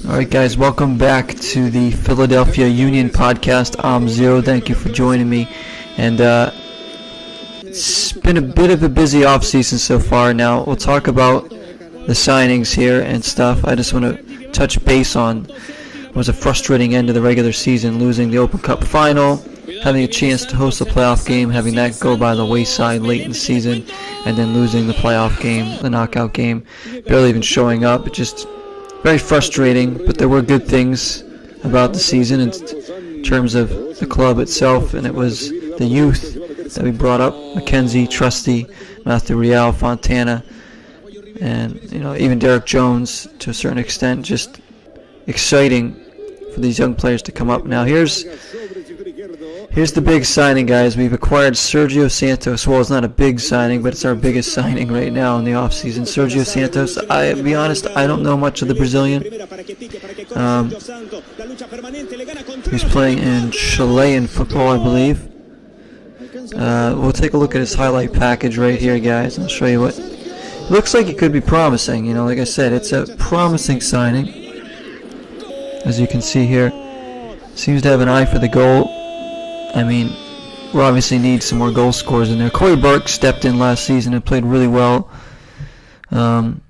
Alright guys, welcome back to the Philadelphia Union podcast. I'm Zero, thank you for joining me. And it's been a bit of a busy offseason so far. Now we'll talk about the signings here and stuff. I just want to touch base on what was a frustrating end to the regular season, losing the Open Cup final, having a chance to host a playoff game, having that go by the wayside late in the season, and then losing the playoff game, the knockout game, barely even showing up. It just very frustrating, but there were good things about the season in terms of the club itself, and it was the youth that we brought up: McKenzie, Trusty, Matthew Real, Fontana, and even Derek Jones to a certain extent. Just exciting for these young players to come up. Now here's the big signing, guys. We've acquired Sergio Santos. Well, it's not a big signing, but it's our biggest signing right now in the offseason. Sergio Santos, I'll be honest, I don't know much of the Brazilian. He's playing in Chilean football, I believe. We'll take a look at his highlight package right here, guys. I'll show you what it looks like. It could be promising. Like I said, it's a promising signing. As you can see here, seems to have an eye for the goal. I mean, we obviously need some more goal scorers in there. Corey Burke stepped in last season and played really well. But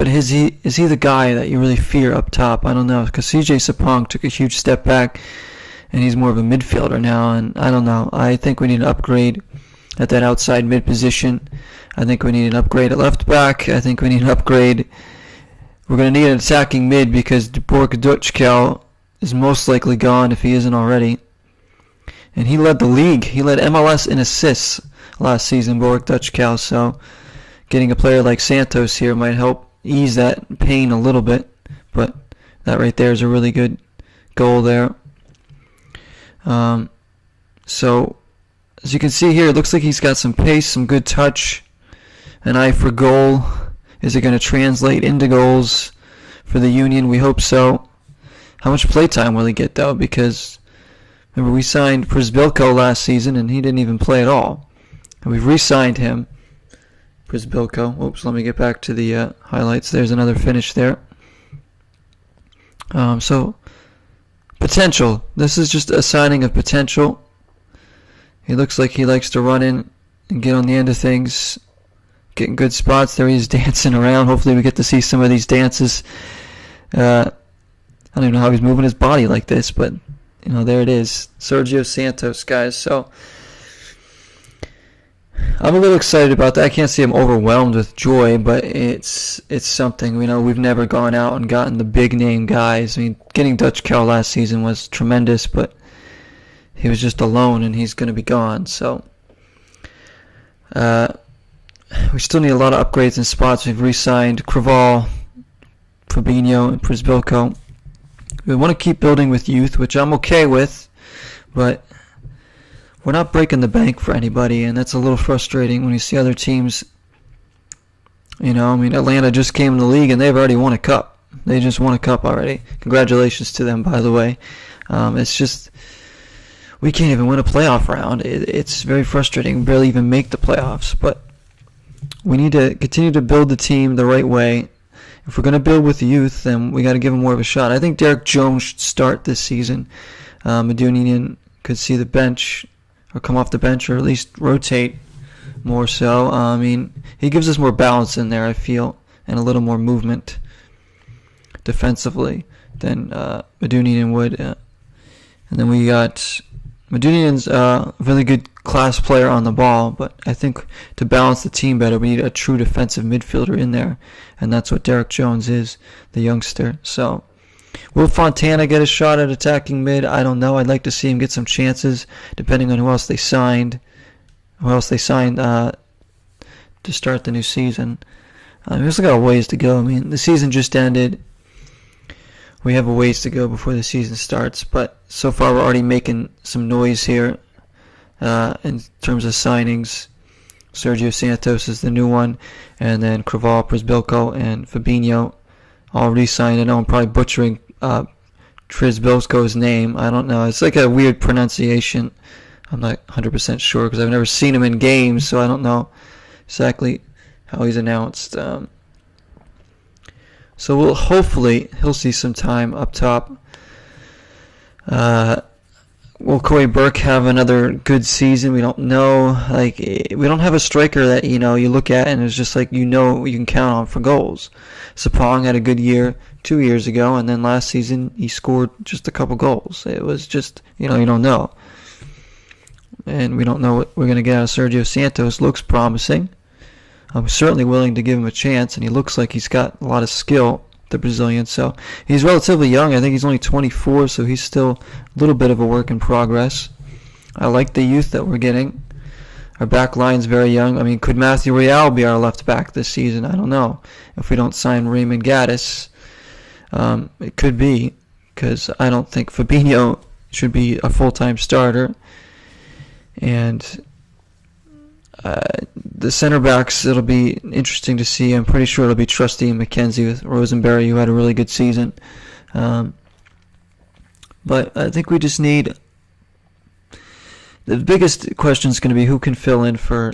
is he the guy that you really fear up top? I don't know, because CJ Sapong took a huge step back, and he's more of a midfielder now, and I don't know. I think we need an upgrade at that outside mid position. I think we need an upgrade at left back. I think we need an upgrade. We're going to need an attacking mid because Bork Dutchkel is most likely gone if he isn't already. And he led the league. He led MLS in assists last season, Bork Dutchkel. So getting a player like Santos here might help ease that pain a little bit. But that right there is a really good goal there. So as you can see here, it looks like he's got some pace, some good touch, an eye for goal. Is it going to translate into goals for the Union? We hope so. How much playtime will he get, though? Because remember, we signed Przybylko last season, and he didn't even play at all. And we've re-signed him, Przybylko. Oops, let me get back to the highlights. There's another finish there. So, potential. This is just a signing of potential. He looks like he likes to run in and get on the end of things, getting good spots. There he is dancing around. Hopefully we get to see some of these dances. I don't even know how he's moving his body like this, but there it is. Sergio Santos, guys. So I'm a little excited about that. I can't say I'm overwhelmed with joy, but it's something. We've never gone out and gotten the big name guys. I mean, getting Dutchkel last season was tremendous, but he was just alone, and he's going to be gone. So we still need a lot of upgrades in spots. We've re-signed Craval, Fabinho, and Przybylko. We want to keep building with youth, which I'm okay with, but we're not breaking the bank for anybody, and that's a little frustrating when you see other teams. Atlanta just came in the league, and they've already won a cup. They just won a cup already. Congratulations to them, by the way. It's just, we can't even win a playoff round. It's very frustrating. We barely even make the playoffs, but we need to continue to build the team the right way. If we're going to build with the youth, then we got to give them more of a shot. I think Derek Jones should start this season. Madunian could see the bench, or come off the bench, or at least rotate more so. He gives us more balance in there, I feel, and a little more movement defensively than Madunian would. And then we got Madunian's a really good class player on the ball, but I think to balance the team better, we need a true defensive midfielder in there, and that's what Derek Jones is, the youngster. So, will Fontana get a shot at attacking mid? I don't know. I'd like to see him get some chances, depending on who else they signed to start the new season. We've still got a ways to go. The season just ended. We have a ways to go before the season starts, but so far we're already making some noise here in terms of signings. Sergio Santos is the new one, and then Craval, Przybylko, and Fabinho all re-signed. I know I'm probably butchering Przybylko's name. I don't know. It's like a weird pronunciation. I'm not 100% sure because I've never seen him in games, so I don't know exactly how he's announced. So hopefully he'll see some time up top. Will Corey Burke have another good season? We don't know. We don't have a striker that you look at and it's just you can count on for goals. Sapong had a good year 2 years ago, and then last season he scored just a couple goals. It was just you don't know, and we don't know what we're going to get out of Sergio Santos. Looks promising. I'm certainly willing to give him a chance, and he looks like he's got a lot of skill, the Brazilian. So he's relatively young. I think he's only 24, so he's still a little bit of a work in progress. I like the youth that we're getting. Our back line's very young. I mean, could Matthew Real be our left back this season? I don't know. If we don't sign Raymond Gaddis, it could be, because I don't think Fabinho should be a full-time starter. And the center backs, it'll be interesting to see. I'm pretty sure it'll be Trusty and McKenzie with Rosenberry, who had a really good season. But I think we just need... The biggest question is going to be who can fill in for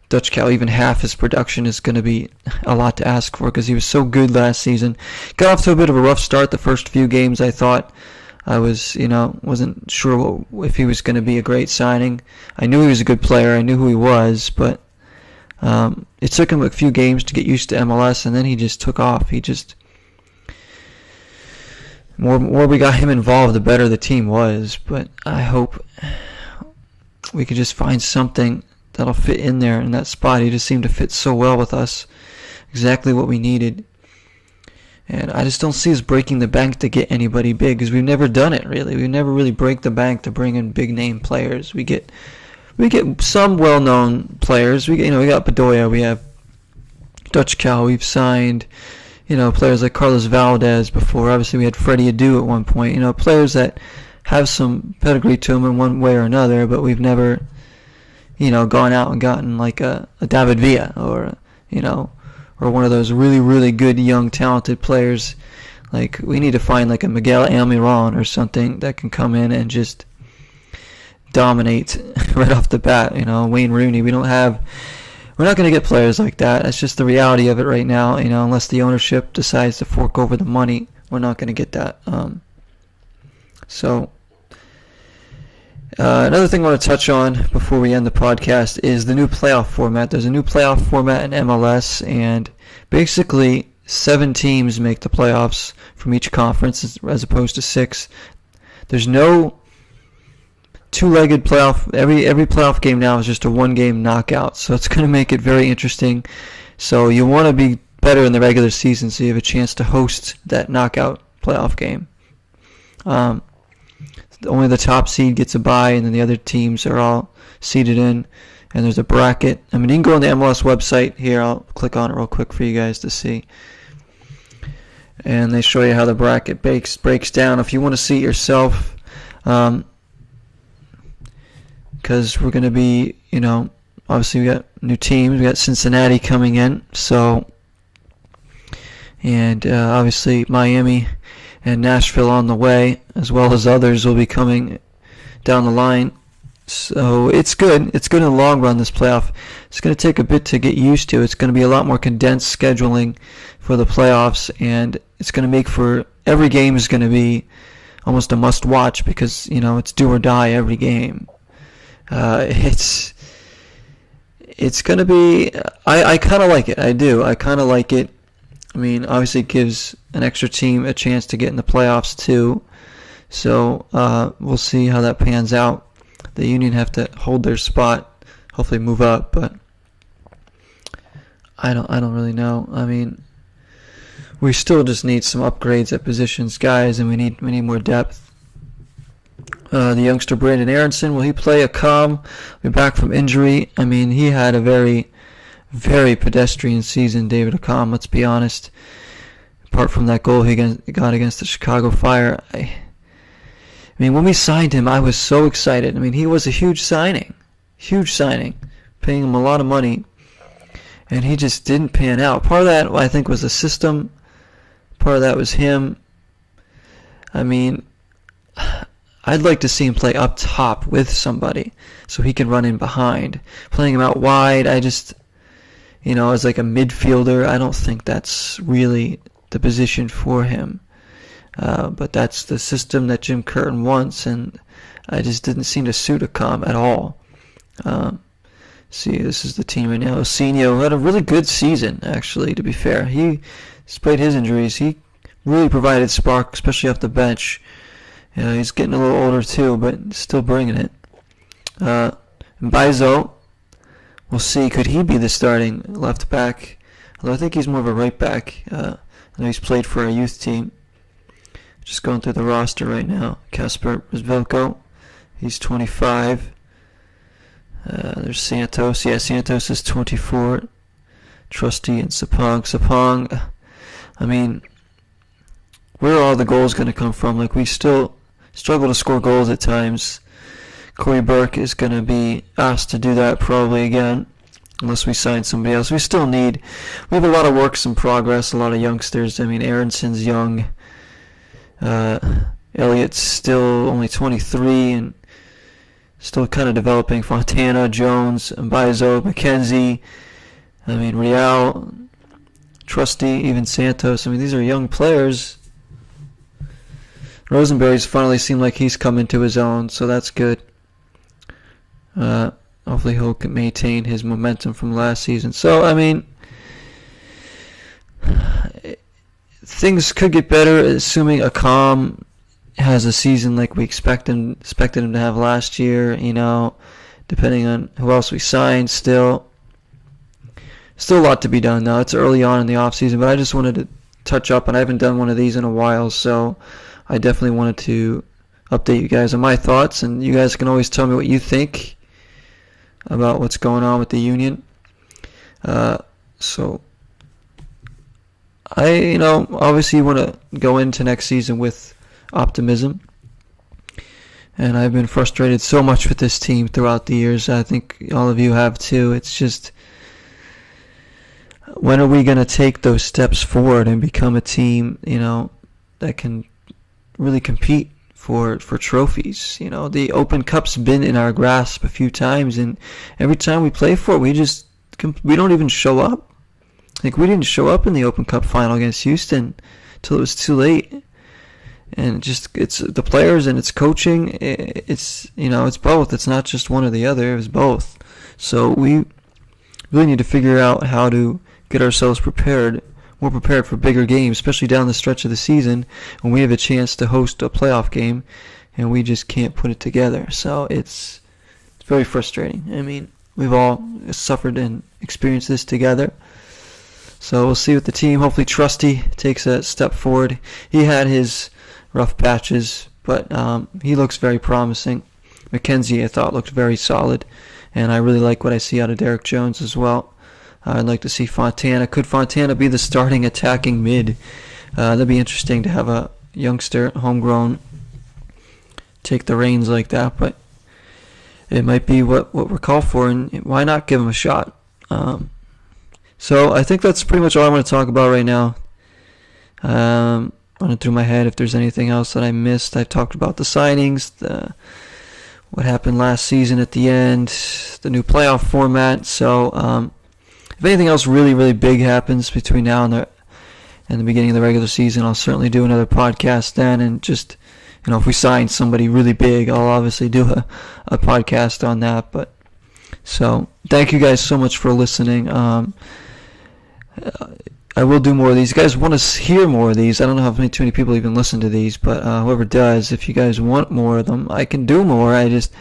Dutch Cow. Even half his production is going to be a lot to ask for, because he was so good last season. Got off to a bit of a rough start the first few games, I thought. I wasn't sure if he was going to be a great signing. I knew he was a good player. I knew who he was, but it took him a few games to get used to MLS, and then he just took off. More we got him involved, the better the team was. But I hope we could just find something that'll fit in there in that spot. He just seemed to fit so well with us, exactly what we needed. And I just don't see us breaking the bank to get anybody big, because we've never done it, really. We never really break the bank to bring in big-name players. We get some well-known players. We got Bedoya, we have Dutch Cow, we've signed, players like Carlos Valdez before. Obviously, we had Freddie Adu at one point. Players that have some pedigree to them in one way or another, but we've never, gone out and gotten like a David Villa or, or one of those really, really good, young, talented players. We need to find a Miguel Almiron or something that can come in and just dominate right off the bat. Wayne Rooney. We're not going to get players like that. That's just the reality of it right now. Unless the ownership decides to fork over the money, we're not going to get that. Another thing I want to touch on before we end the podcast is the new playoff format. There's a new playoff format in MLS, and basically 7 teams make the playoffs from each conference as opposed to 6. There's no two-legged playoff. Every playoff game now is just a one-game knockout, so it's going to make it very interesting. So you want to be better in the regular season so you have a chance to host that knockout playoff game. Only the top seed gets a bye, and then the other teams are all seeded in, and there's a bracket. You can go on the MLS website here. I'll click on it real quick for you guys to see. And they show you how the bracket breaks down. If you want to see it yourself, because we're going to be, obviously we got new teams. We got Cincinnati coming in, and obviously Miami and Nashville on the way, as well as others will be coming down the line. So it's good. It's good in the long run, this playoff. It's going to take a bit to get used to. It's going to be a lot more condensed scheduling for the playoffs, and it's going to make for every game is going to be almost a must-watch, because, it's do or die every game. It's going to be... I kind of like it. I do. I kind of like it. Obviously it gives an extra team a chance to get in the playoffs too. So we'll see how that pans out. The Union have to hold their spot, hopefully move up, but I don't really know. We still just need some upgrades at positions, guys, and we need more depth. The youngster Brandon Aronson, will he play a calm? Be back from injury. He had a very, very pedestrian season, David Accam, let's be honest. Apart from that goal he got against the Chicago Fire, when we signed him, I was so excited. He was a huge signing, paying him a lot of money, and he just didn't pan out. Part of that, I think, was the system. Part of that was him. I'd like to see him play up top with somebody so he can run in behind. Playing him out wide, as like a midfielder, I don't think that's really the position for him. But that's the system that Jim Curtin wants, and I just didn't seem to suit Accam at all. See, this is the team right now. Osinio had a really good season, actually, to be fair. Despite his injuries, he really provided spark, especially off the bench. He's getting a little older too, but still bringing it. Mbaizo, we'll see, could he be the starting left back? Although I think he's more of a right back. I know he's played for a youth team. Just going through the roster right now. Kasper Rizvelko, he's 25. There's Santos. Yeah, Santos is 24. Trusty and Sapong. I mean, where are all the goals going to come from? Like, we still struggle to score goals at times. Corey Burke is going to be asked to do that probably again, unless we sign somebody else. We have a lot of works in progress, a lot of youngsters. I mean, Aronson's young. Elliott's still only 23 and still kind of developing. Fontana, Jones, Mbaizo, McKenzie, I mean, Real, Trusty, even Santos. I mean, these are young players. Rosenberry's finally seemed like he's come into his own, so that's good. Hopefully he'll maintain his momentum from last season. So, I mean, things could get better, assuming Accam has a season like we expected him to have last year, depending on who else we signed. Still a lot to be done now. It's early on in the off season, but I just wanted to touch up, and I haven't done one of these in a while, so I definitely wanted to update you guys on my thoughts, and you guys can always tell me what you think about what's going on with the Union. So I, obviously want to go into next season with optimism, and I've been frustrated so much with this team throughout the years. I think all of you have too. It's just, when are we going to take those steps forward and become a team, that can really compete for trophies? The Open Cup's been in our grasp a few times, and every time we play for it, we don't even show up. Like, we didn't show up in the Open Cup final against Houston till it was too late. And it's the players and it's coaching. It's both. It's not just one or the other. It was both. So we really need to figure out how to get ourselves more prepared for bigger games, especially down the stretch of the season when we have a chance to host a playoff game, and we just can't put it together. So it's very frustrating. I mean, we've all suffered and experienced this together. So we'll see with the team. Hopefully Trusty takes a step forward. He had his rough patches, but he looks very promising. McKenzie, I thought, looked very solid, and I really like what I see out of Derek Jones as well. I'd like to see Fontana. Could Fontana be the starting attacking mid? That'd be interesting to have a youngster, homegrown, take the reins like that, but it might be what we're called for, and why not give him a shot? So I think that's pretty much all I want to talk about right now. Running through my head if there's anything else that I missed. I talked about the signings, what happened last season at the end, the new playoff format. So if anything else really, really big happens between now and the beginning of the regular season, I'll certainly do another podcast then. And just, if we sign somebody really big, I'll obviously do a podcast on that. But so thank you guys so much for listening. I will do more of these. You guys want to hear more of these? I don't know how too many people even listen to these, but whoever does, if you guys want more of them, I can do more. I just